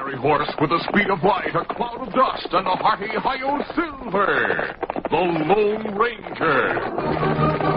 fiery horse with the speed of light, a cloud of dust, and a hearty hi-yo silver, the Lone Ranger.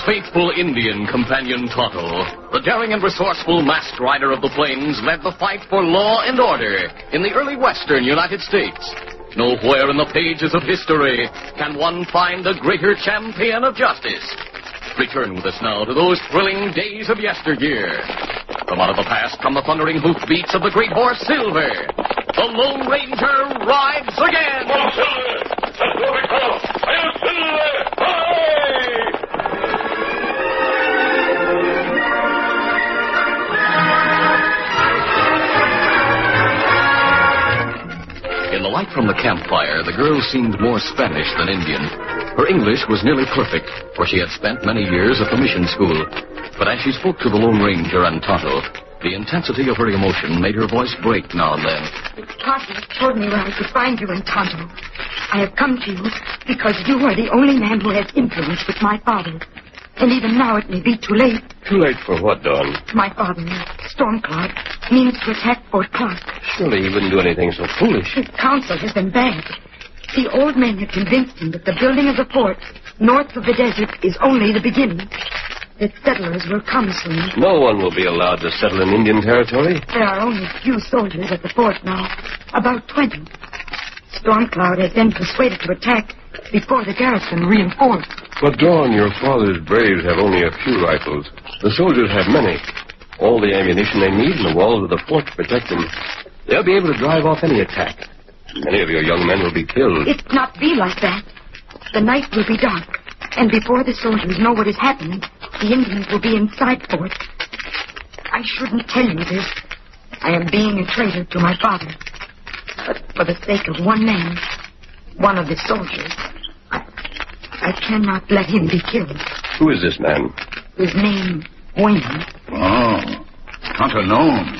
Faithful Indian companion Tonto, the daring and resourceful masked rider of the plains, led the fight for law and order in the early western United States. Nowhere in the pages of history can one find a greater champion of justice. Return with us now to those thrilling days of yesteryear. From out of the past come the thundering hoofbeats of the great horse Silver. The Lone Ranger rides again. Oh, Silver! That's what we call Silver! Hooray! In the light from the campfire, the girl seemed more Spanish than Indian. Her English was nearly perfect, for she had spent many years at the mission school. But as she spoke to the Lone Ranger and Tonto, the intensity of her emotion made her voice break now and then. Papa told me where I could find you and Tonto. I have come to you because you are the only man who has influence with my father. And even now it may be too late. Too late for what, Dawn? My father, Stormcloud, means to attack Fort Clark. Surely he wouldn't do anything so foolish. His counsel has been bad. The old men have convinced him that the building of the fort north of the desert is only the beginning. That settlers will come soon. No one will be allowed to settle in Indian territory. There are only few soldiers at the fort now. About 20. Stormcloud has been persuaded to attack before the garrison reinforced. But, Dawn, your father's braves have only a few rifles. The soldiers have many. All the ammunition they need and the walls of the fort to protect them. They'll be able to drive off any attack. Many of your young men will be killed. It not be like that. The night will be dark, and before the soldiers know what is happening, the Indians will be inside fort. I shouldn't tell you this. I am being a traitor to my father. But for the sake of one man, one of the soldiers, I cannot let him be killed. Who is this man? His name, Wayne. Oh, Tonto known.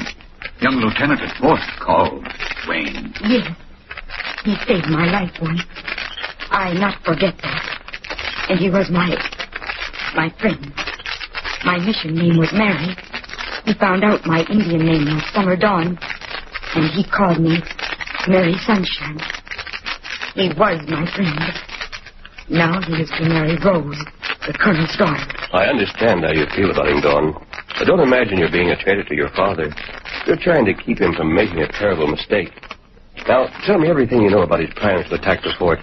Young lieutenant at Fort called Wayne. Yes. He saved my life once. I not forget that. And he was my friend. My mission name was Mary. He found out my Indian name was Summer Dawn, and he called me Mary Sunshine. He was my friend. Now he is to marry Rose, the colonel's daughter. I understand how you feel about him, Dawn. But don't imagine you're being a traitor to your father. You're trying to keep him from making a terrible mistake. Now, tell me everything you know about his plans to attack the fort.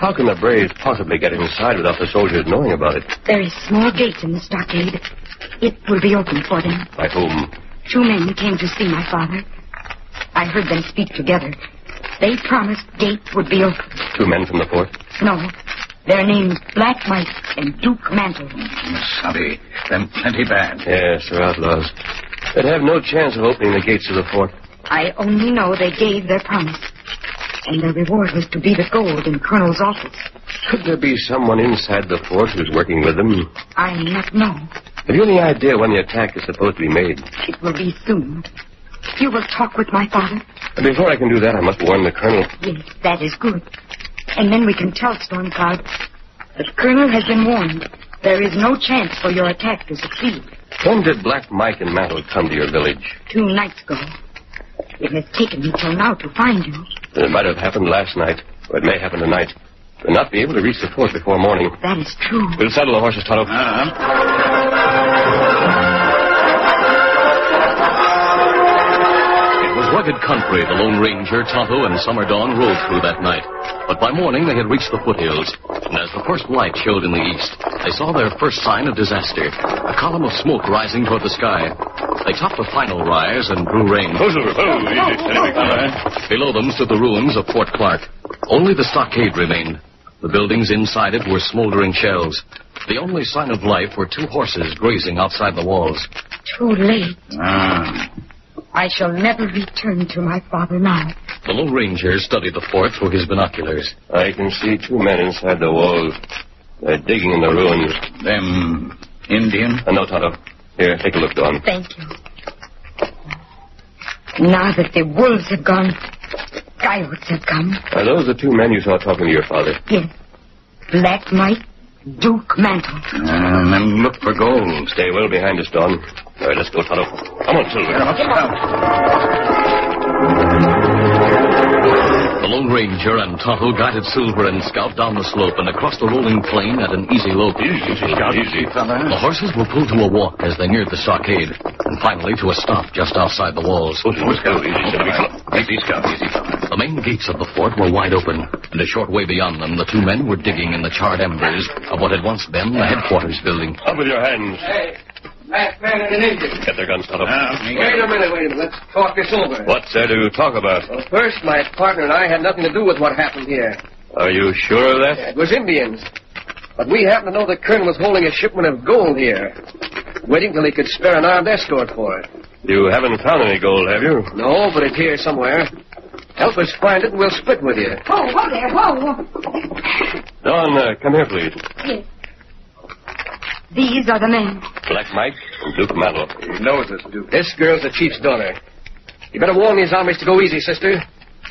How can the Braves possibly get inside without the soldiers knowing about it? There is a small gate in the stockade. It will be open for them. By whom? 2 men came to see my father. I heard them speak together. They promised gate would be open. 2 men from the fort? No. Their names Black Mike and Duke Mantle. Savvy, them plenty bad. Yes, they're outlaws. They'd have no chance of opening the gates of the fort. I only know they gave their promise. And their reward was to be the gold in Colonel's office. Could there be someone inside the fort who's working with them? I not know. Have you any idea when the attack is supposed to be made? It will be soon. You will talk with my father? Before I can do that, I must warn the colonel. Yes, that is good. And then we can tell Stormcloud. The colonel has been warned. There is no chance for your attack to succeed. When did Black Mike and Mantle come to your village? 2 nights ago. It has taken me till now to find you. It might have happened last night, or it may happen tonight. We'll not be able to reach the fort before morning. That is true. We'll saddle the horses, Tonto. It was rugged country the Lone Ranger, Tonto, and Summer Dawn rode through that night. But by morning they had reached the foothills, and as the first light showed in the east, they saw their first sign of disaster, a column of smoke rising toward the sky. They topped the final rise and drew rein. Below them stood the ruins of Fort Clark. Only the stockade remained. The buildings inside it were smoldering shells. The only sign of life were 2 horses grazing outside the walls. Too late. I shall never return to my father now. The Lone Ranger studied the fort through his binoculars. I can see 2 men inside the walls. They're digging in the ruins. Them Indian? No, Tonto. Here, take a look, Dawn. Thank you. Now that the wolves have gone, the coyotes have come. Are those the 2 men you saw talking to your father? Yes. Black Mike, Duke Mantle. And look for gold. Stay well behind us, Dawn. All right, let's go, Tonto. Come on, Silver. The Lone Ranger and Tonto guided Silver and Scout down the slope and across the rolling plain at an easy lope. Easy, Scout. Easy, fella. The horses were pulled to a walk as they neared the stockade, and finally to a stop just outside the walls. Scout. Easy, Scout. Easy, fella. The main gates of the fort were wide open, and a short way beyond them, the 2 men were digging in the charred embers of what had once been the headquarters building. Up with your hands. Hey, last man and an Indian. Get their guns, Tonto. Wait a minute. Let's talk this over. What's there to talk about? Well, first, my partner and I had nothing to do with what happened here. Are you sure of that? It was Indians. But we happen to know the colonel was holding a shipment of gold here, waiting till he could spare an armed escort for it. You haven't found any gold, have you? No, but it's here somewhere. Help us find it and we'll split with you. Whoa there, whoa. Dawn, come here, please. Yes. These are the men. Black Mike and Duke Mantle. He knows us, Duke. This girl's the chief's daughter. You better warn these hombres to go easy, sister.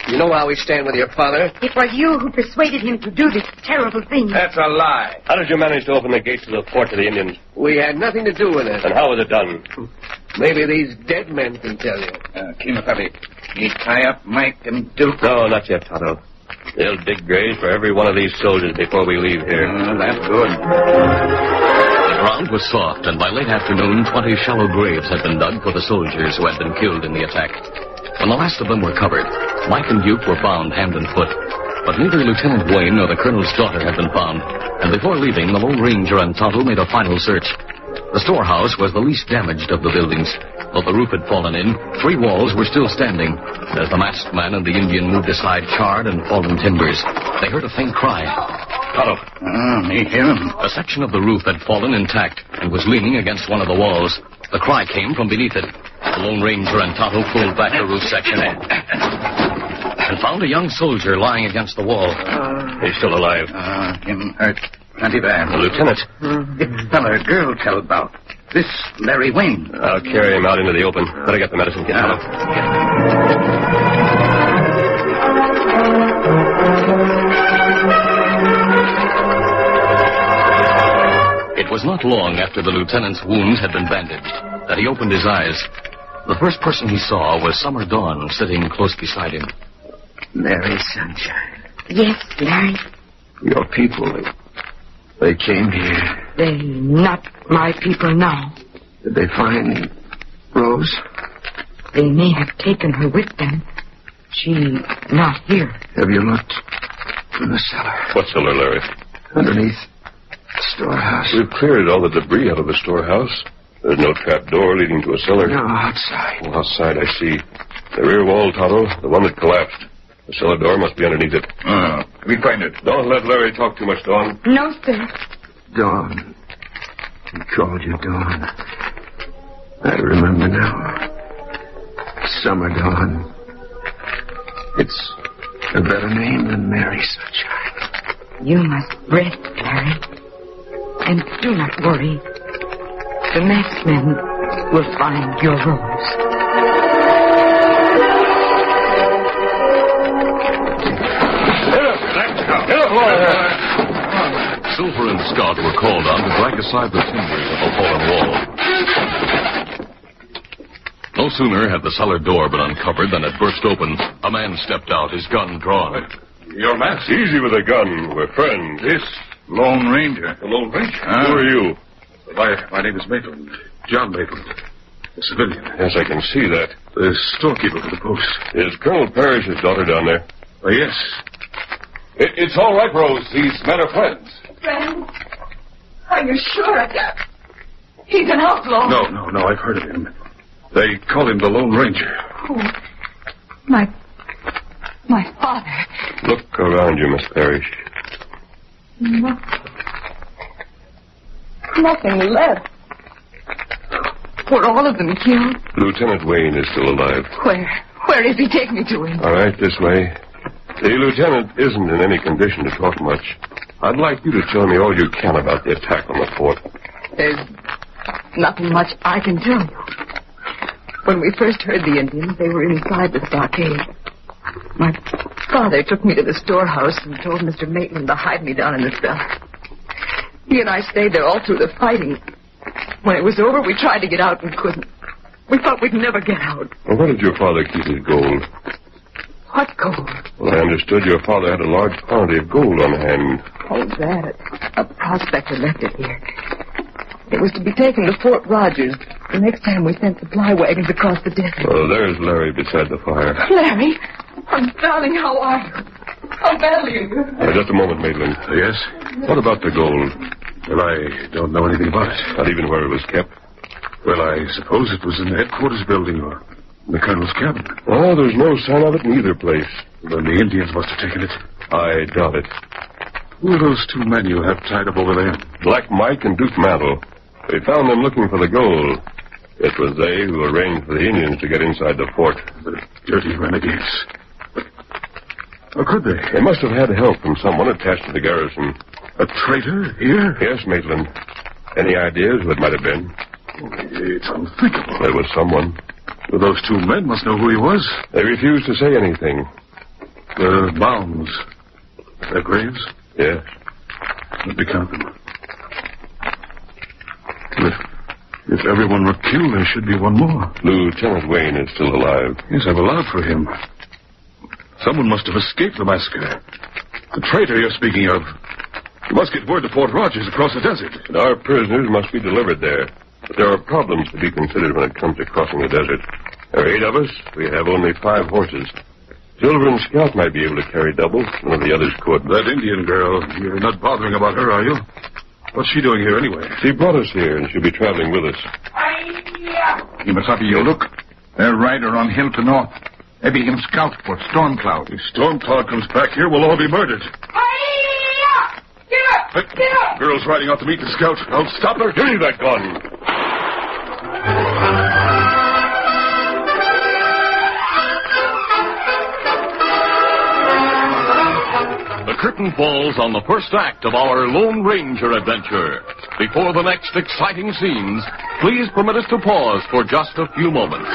You know how we stand with your father. It was you who persuaded him to do this terrible thing. That's a lie. How did you manage to open the gates of the fort to the Indians? We had nothing to do with it. And how was it done? Maybe these dead men can tell you. Kinopelli, you tie up Mike and Duke? No, not yet, Tonto. They'll dig graves for every one of these soldiers before we leave here. That's good. The ground was soft, and by late afternoon, 20 shallow graves had been dug for the soldiers who had been killed in the attack. When the last of them were covered, Mike and Duke were bound hand and foot. But neither Lieutenant Wayne nor the colonel's daughter had been found. And before leaving, the Lone Ranger and Tonto made a final search. The storehouse was the least damaged of the buildings. Though the roof had fallen in, 3 walls were still standing. As the masked man and the Indian moved aside charred and fallen timbers, they heard a faint cry. Tonto. Me hear him. A section of the roof had fallen intact and was leaning against one of the walls. The cry came from beneath it. The Lone Ranger and Tonto pulled back the roof section and found a young soldier lying against the wall. He's still alive. Him hurt plenty bad. Lieutenant. It fella girl tell about. This Larry Wayne. I'll carry him out into the open. Better get the medicine, kit, Tonto. It was not long after the lieutenant's wounds had been bandaged that he opened his eyes. The first person he saw was Summer Dawn sitting close beside him. Mary Sunshine. Yes, Larry. Your people, they came here. They not my people now. Did they find Rose? They may have taken her with them. She not here. Have you looked in the cellar? What cellar, Larry? Underneath the storehouse? We've cleared all the debris out of the storehouse. There's no trap door leading to a cellar. No, outside. Oh, outside, I see. The rear wall, Tonto, the one that collapsed. The cellar door must be underneath it. We find it. Don't let Larry talk too much, Dawn. No, sir. Dawn. He called you Dawn. I remember now. Summer Dawn. It's a better name than Mary Sunshine. You must rest, Larry. And do not worry. The masked men will find your rose. Silver and Scott were called on to drag aside the timbers of a fallen wall. No sooner had the cellar door been uncovered than it burst open. A man stepped out, his gun drawn. Your mask? Easy with a gun. We're friends. This Lone Ranger. The Lone Ranger? Who are you? My name is Maitland. John Maitland. A civilian. Yes, I can see that. The storekeeper for the post. Is Colonel Parrish's daughter down there? Yes. It's all right, Rose. These men are friends. Friend? Are you sure of that? He's an outlaw. No, I've heard of him. They call him the Lone Ranger. Oh, my father. Look around you, Miss Parrish. Nothing left. Were all of them killed? Lieutenant Wayne is still alive. Where is he? Take me to him. All right, this way. The lieutenant isn't in any condition to talk much. I'd like you to tell me all you can about the attack on the fort. There's nothing much I can tell you. When we first heard the Indians, they were inside the stockade. My father took me to the storehouse and told Mr. Maitland to hide me down in the cellar. He and I stayed there all through the fighting. When it was over, we tried to get out and couldn't. We thought we'd never get out. Well, where did your father keep his gold? What gold? Well, I understood your father had a large quantity of gold on hand. Oh, that. A prospector left it here. It was to be taken to Fort Rogers the next time we sent supply wagons across the desert. Oh, there's Larry beside the fire. Larry? Oh, darling, how are you? How badly are you? Just a moment, Maitland. Yes? What about the gold? Well, I don't know anything about it. Not even where it was kept? Well, I suppose it was in the headquarters building or in the colonel's cabin. Oh, there's no sign of it in either place. Then the Indians must have taken it. I doubt it. Who are those two men you have tied up over there? Black Mike and Duke Mantle. We found them looking for the gold. It was they who arranged for the Indians to get inside the fort. The dirty renegades. How could they? They must have had help from someone attached to the garrison. A traitor here? Yes, Maitland. Any ideas who it might have been? It's unthinkable. There was someone. Well, those two men must know who he was. They refused to say anything. The mounds. Their graves? Yes. Let me count them. If everyone were killed, there should be one more. Lieutenant Wayne is still alive. Yes, I've allowed for him. Someone must have escaped the massacre. The traitor you're speaking of. You must get word to Fort Rogers across the desert. And our prisoners must be delivered there. But there are problems to be considered when it comes to crossing the desert. There are 8 of us. We have only 5 horses. Silver and Scout might be able to carry double. None of the others could. That Indian girl, you're not bothering about her, are you? What's she doing here anyway? She brought us here, and she'll be traveling with us. Kimasabi, you look. Their rider on hill to north. They be him scout for Storm Cloud. If Storm Cloud comes back here, we'll all be murdered. Get up! Get up! Girl's riding out to meet the scout. I'll stop her. Give me that gun. The curtain falls on the first act of our Lone Ranger adventure. Before the next exciting scenes, please permit us to pause for just a few moments.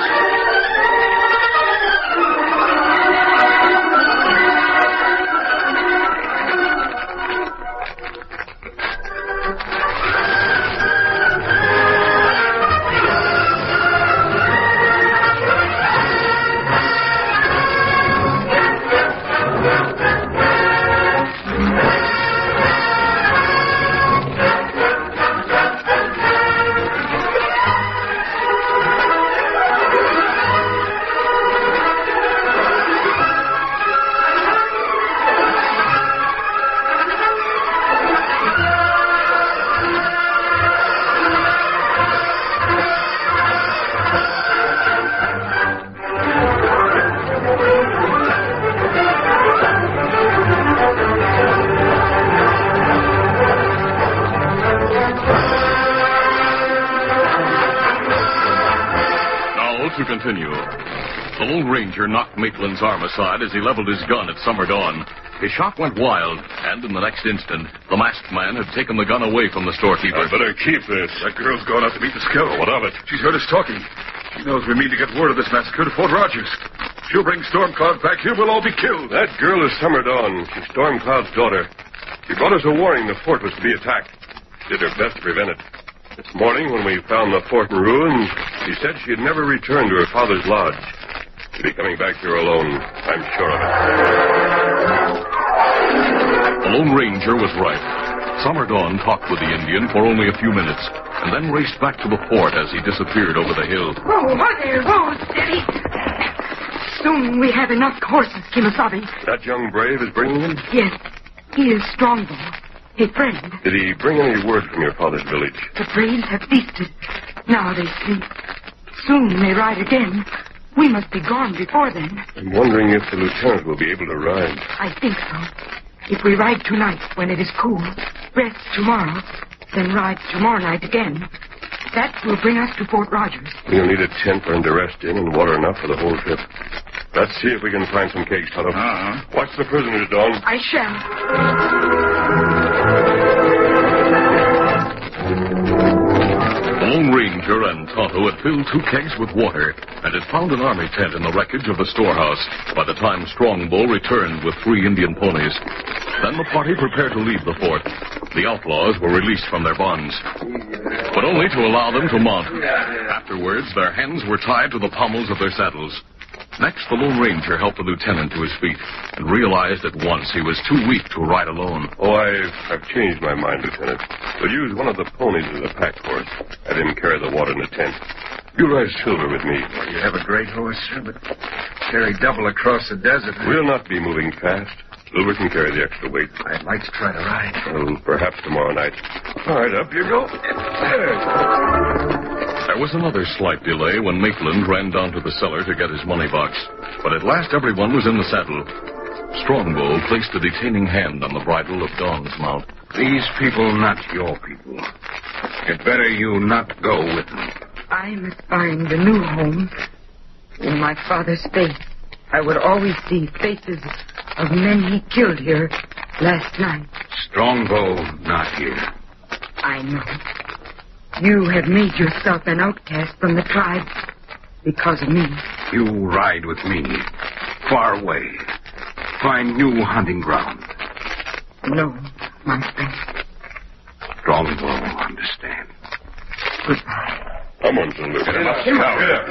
To continue. The Lone Ranger knocked Maitland's arm aside as he leveled his gun at Summer Dawn. His shot went wild, and in the next instant, the masked man had taken the gun away from the storekeeper. I better keep this. That girl's gone out to meet the scout. What of it? She's heard us talking. She knows we mean to get word of this massacre to Fort Rogers. She'll bring Stormcloud back here. We'll all be killed. That girl is Summer Dawn. She's Stormcloud's daughter. She brought us a warning the fort was to be attacked. She did her best to prevent it. This morning, when we found the fort in ruins, she said she'd never return to her father's lodge. She'll be coming back here alone. I'm sure of it. The Lone Ranger was right. Summer Dawn talked with the Indian for only a few minutes, and then raced back to the fort as he disappeared over the hill. Whoa, there, whoa, steady. Soon we have enough horses, Kimasabi. That young brave is bringing them? Yes, he is Strongbow, a friend. Did he bring any word from your father's village? The braves have feasted. Now they sleep. Soon they ride again. We must be gone before then. I'm wondering if the lieutenant will be able to ride. I think so. If we ride tonight when it is cool, rest tomorrow, then ride tomorrow night again, that will bring us to Fort Rogers. We'll need a tent for him to rest in and water enough for the whole trip. Let's see if we can find some cakes, Tonto. Watch the prisoners, Dawn. I shall. The Lone Ranger and Tonto had filled 2 kegs with water and had found an army tent in the wreckage of the storehouse by the time Strongbow returned with 3 Indian ponies. Then the party prepared to leave the fort. The outlaws were released from their bonds, but only to allow them to mount. Afterwards, their hands were tied to the pommels of their saddles. Next, the Lone Ranger helped the lieutenant to his feet and realized at once he was too weak to ride alone. Oh, I've changed my mind, Lieutenant. We'll use one of the ponies as a pack horse. Have him carry the water in the tent. You ride Silver with me. Well, you have a great horse, sir, but carry double across the desert. We'll not be moving fast. Silver can carry the extra weight. I'd like to try to ride. Well, perhaps tomorrow night. All right, up you go. There was another slight delay when Maitland ran down to the cellar to get his money box. But at last everyone was in the saddle. Strongbow placed a detaining hand on the bridle of Dawn's mount. These people not your people. It's better you not go with them. I must find the new home. In my father's face, I would always see faces of men he killed here last night. Strongbow not here. I know. You have made yourself an outcast from the tribe because of me. You ride with me. Far away. Find new hunting ground. No, my friend. Strongbow understand. Goodbye. Come on, Silver. Get him up. Get up.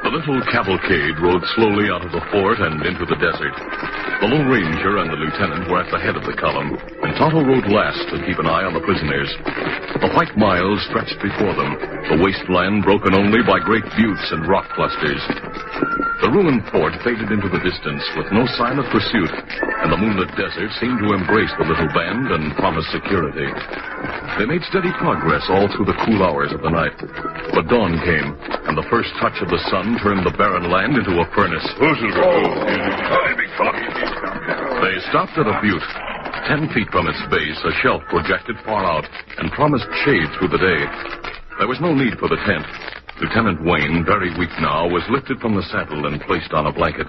The little cavalcade rode slowly out of the fort and into the desert. The Lone Ranger and the lieutenant were at the head of the column, and Tonto rode last to keep an eye on the prisoners. The white miles stretched before them, the wasteland broken only by great buttes and rock clusters. The ruined fort faded into the distance with no sign of pursuit, and the moonlit desert seemed to embrace the little band and promise security. They made steady progress all through the cool hours of the night, but dawn came, and the first touch of the sun turned the barren land into a furnace. They stopped at a butte. 10 feet from its base, a shelf projected far out and promised shade through the day. There was no need for the tent. Lieutenant Wayne, very weak now, was lifted from the saddle and placed on a blanket.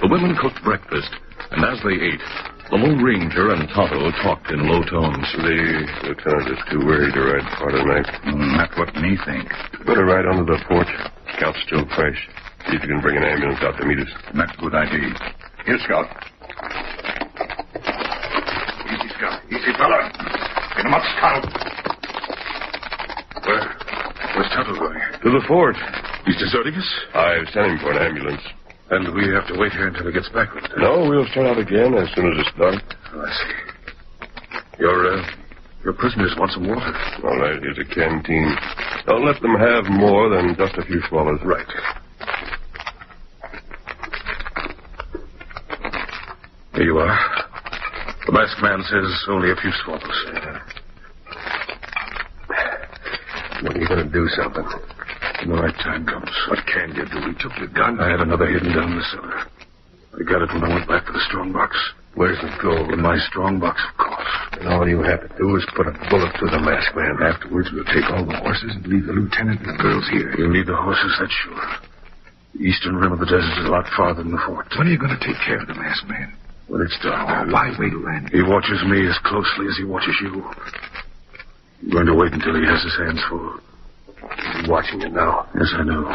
The women cooked breakfast, and as they ate, the Lone Ranger and Tonto talked in low tones. The lieutenant is too weary to ride far tonight. That's what me think. Better ride onto the fort. Scout's still fresh. See if you can bring an ambulance out to meet us. That's a good idea. Here, Scout. Easy, Scout. Easy, fella. Get him up, Scout. Where's Tonto going? To the fort. He's deserting us? I've sent him for an ambulance. And we have to wait here until he gets back with us? No, we'll start out again as soon as it's dark. Oh, I see. Your prisoners want some water. All right, here's a canteen. Don't let them have more than just a few swallows. Right. Here you are. The masked man says only a few swallows. When are you going to do something? When the right time comes. What can you do? He took your gun. I have another hidden down in the cellar. I got it when I went back for the strong box. Where's the gold? In my strong box, of course. And all you have to do is put a bullet through the masked man. Afterwards, we'll take all the horses and leave the lieutenant and the girls here. We'll need the horses, that's sure. The eastern rim of the desert is a lot farther than the fort. When are you going to take care of the masked man? When it's done. Oh, why wait around? He watches me as closely as he watches you. I'm going to wait until he has his hands full. He's watching you now. Yes, I know.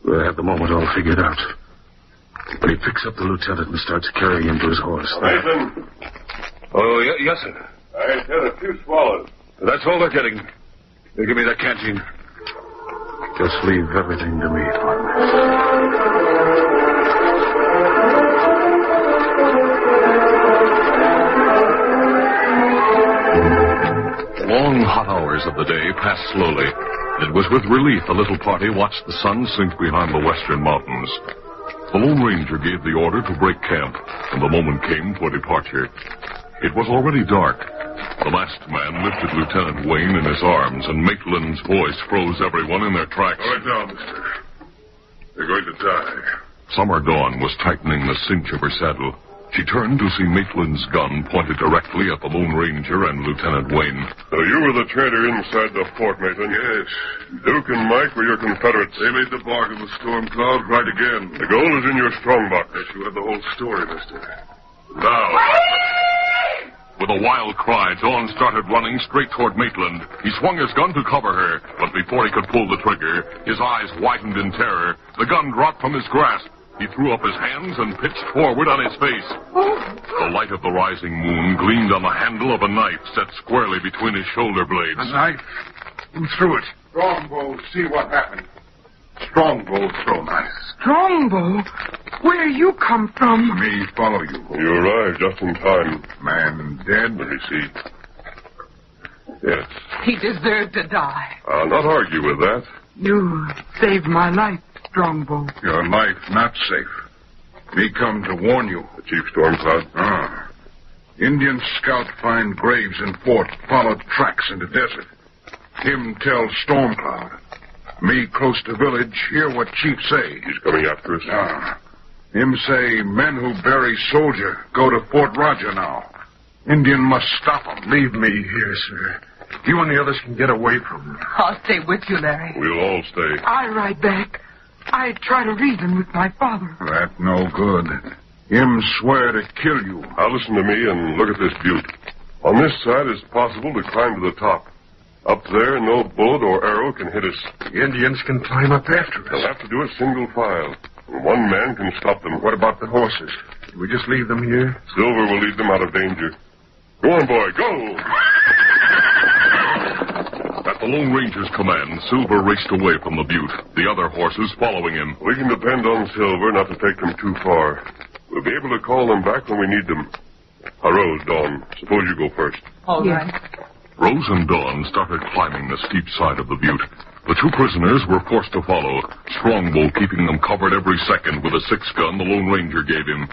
We'll have the moment all figured out. When he picks up the lieutenant and starts carrying him to his horse. Mason. Oh, yes, sir. I had a few swallows. That's all they're getting. They give me that canteen. Just leave everything to me, The long, hot hours of the day passed slowly. It was with relief the little party watched the sun sink behind the western mountains. The Lone Ranger gave the order to break camp, and the moment came for departure. It was already dark. The masked man lifted Lieutenant Wayne in his arms, and Maitland's voice froze everyone in their tracks. All right now, mister. They're going to die. Summer Dawn was tightening the cinch of her saddle. She turned to see Maitland's gun pointed directly at the Lone Ranger and Lieutenant Wayne. So you were the traitor inside the fort, Maitland? Yes. Duke and Mike were your Confederates. They made the bargain with Storm Cloud right again. The gold is in your strongbox. Yes, you have the whole story, mister. Now. With a wild cry, Dawn started running straight toward Maitland. He swung his gun to cover her, but before he could pull the trigger, his eyes widened in terror. The gun dropped from his grasp. He threw up his hands and pitched forward on his face. The light of the rising moon gleamed on the handle of a knife set squarely between his shoulder blades. A knife? Who threw it? Strongbow, see what happened. Strongbow throw knife. Strongbow? Where you come from? Me follow you. You arrived just in time. Man dead. Let me see. Yes. He deserved to die. I'll not argue with that. You saved my life, Strongbow. Your life not safe. Me come to warn you. The Chief Stormcloud. Ah. Indian scout find graves in fort, followed tracks in the desert. Him tell Stormcloud. Me close to village, hear what Chief say. He's coming after us. Ah. Him say men who bury soldier go to Fort Roger now. Indian must stop 'em. Leave me here, sir. You and the others can get away from him. I'll stay with you, Larry. We'll all stay. I ride back. I try to reason with my father. That no good. Him swear to kill you. Now listen to me and look at this butte. On this side, it's possible to climb to the top. Up there, no bullet or arrow can hit us. The Indians can climb up after us. They'll have to do it single file. And one man can stop them. What about the horses? Do we just leave them here? Silver will lead them out of danger. Go on, boy, go! At the Lone Ranger's command, Silver raced away from the butte, the other horses following him. We can depend on Silver not to take them too far. We'll be able to call them back when we need them. Rose, Dawn, suppose you go first. All right. Rose and Dawn started climbing the steep side of the butte. The two prisoners were forced to follow, Strongbow keeping them covered every second with a 6-gun the Lone Ranger gave him.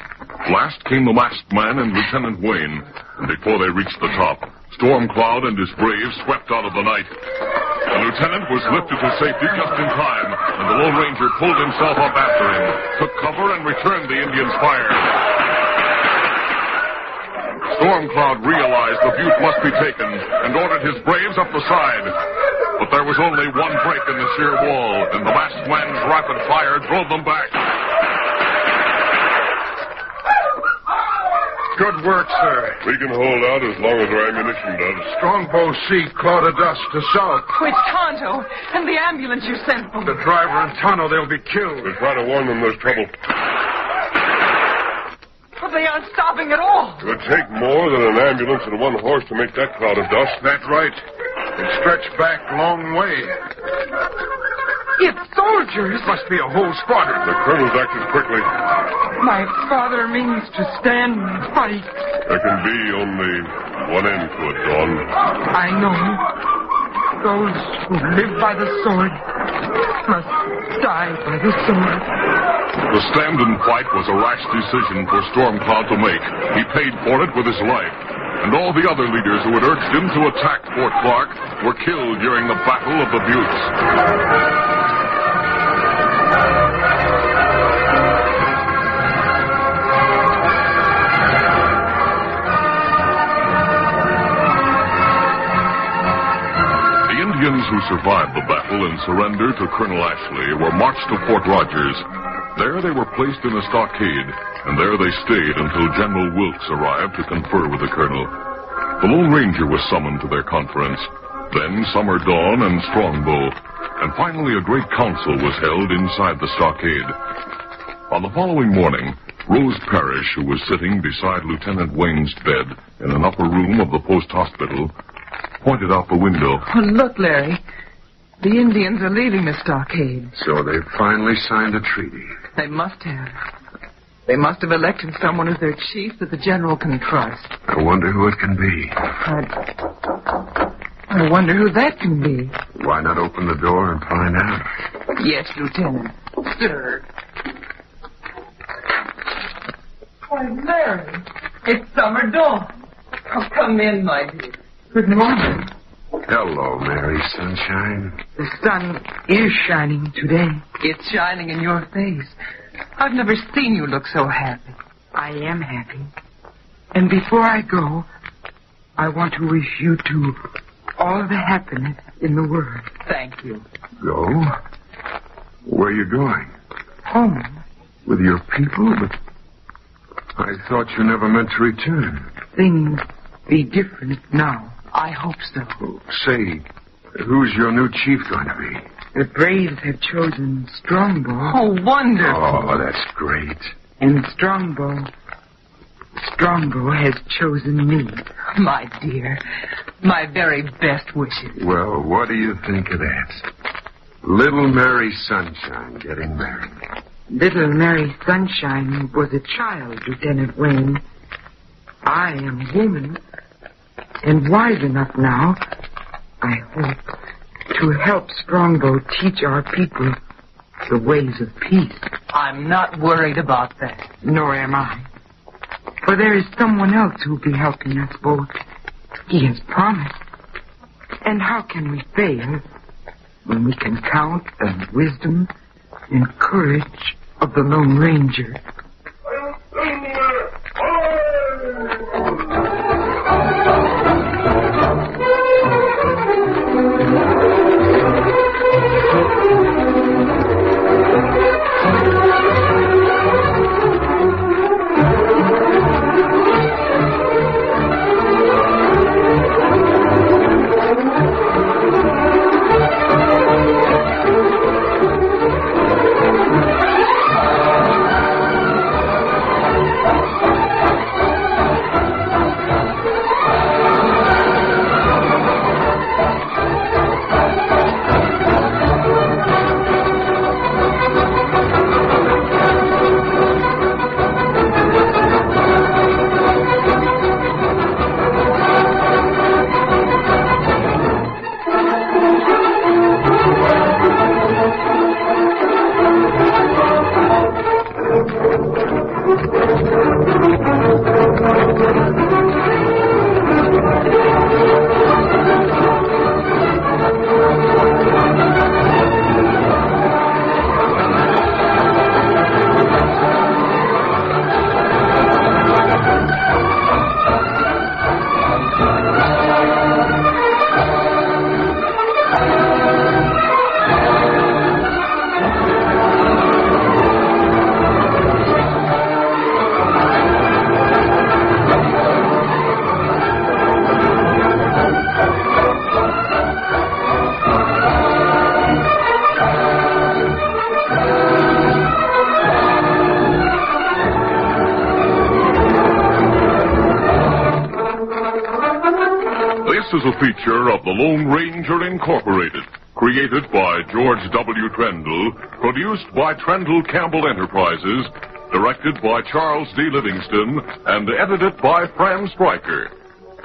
Last came the masked man and Lieutenant Wayne, and before they reached the top, Stormcloud and his braves swept out of the night. The lieutenant was lifted to safety just in time, and the Lone Ranger pulled himself up after him, took cover, and returned the Indians' fire. Stormcloud realized the butte must be taken and ordered his braves up the side. But there was only one break in the sheer wall, and the masked man's rapid fire drove them back. Good work, sir. We can hold out as long as our ammunition does. Strongbow see cloud of dust to south. It's Tonto and the ambulance you sent for. The driver and Tonto, they'll be killed. We'll try to warn them there's trouble. But they aren't stopping at all. It would take more than an ambulance and one horse to make that cloud of dust. That's right. It stretched back a long way. It's soldiers. Must be a whole squadron. The colonel's acted quickly. My father means to stand and fight. There can be only one end to it, Dawn. I know. Those who live by the sword must die by the sword. The stand and fight was a rash decision for Stormcloud to make. He paid for it with his life. And all the other leaders who had urged him to attack Fort Clark were killed during the Battle of the Buttes. who survived the battle and surrendered to Colonel Ashley were marched to Fort Rogers. There they were placed in a stockade, and there they stayed until General Wilkes arrived to confer with the colonel. The Lone Ranger was summoned to their conference, then Summer Dawn and Strongbow, and finally a great council was held inside the stockade. On the following morning, Rose Parrish, who was sitting beside Lieutenant Wayne's bed in an upper room of the post hospital, pointed out the window. Oh, look, Larry. The Indians are leaving the stockade. So they've finally signed a treaty. They must have. They must have elected someone as their chief that the general can trust. I wonder who it can be. I wonder who that can be. Why not open the door and find out? Yes, Lieutenant. Sir. Why, Larry, it's Summer Dawn. Oh, come in, my dear. Good morning. Hello, Mary Sunshine. The sun is shining today. It's shining in your face. I've never seen you look so happy. I am happy. And before I go, I want to wish you two all the happiness in the world. Thank you. Go? Where are you going? Home. With your people? But I thought you never meant to return. Things be different now. I hope so. Say, who's your new chief going to be? The Braves have chosen Strongbow. Oh, wonderful. Oh, that's great. And Strongbow has chosen me. My dear, my very best wishes. Well, what do you think of that? Little Mary Sunshine getting married. Little Mary Sunshine was a child, Lieutenant Wayne. I am a woman, and wise enough now, I hope, to help Strongbow teach our people the ways of peace. I'm not worried about that. Nor am I. For there is someone else who'll be helping us both. He has promised. And how can we fail when we can count on the wisdom and courage of the Lone Ranger? This is a feature of the Lone Ranger Incorporated, created by George W. Trendle, produced by Trendle Campbell Enterprises, directed by Charles D. Livingston, and edited by Fran Stryker.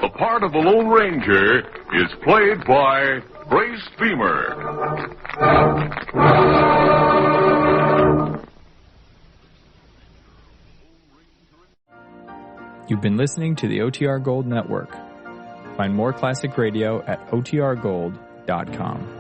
The part of the Lone Ranger is played by Grace Beamer. You've been listening to the OTR Gold Network. Find more classic radio at otrgold.com.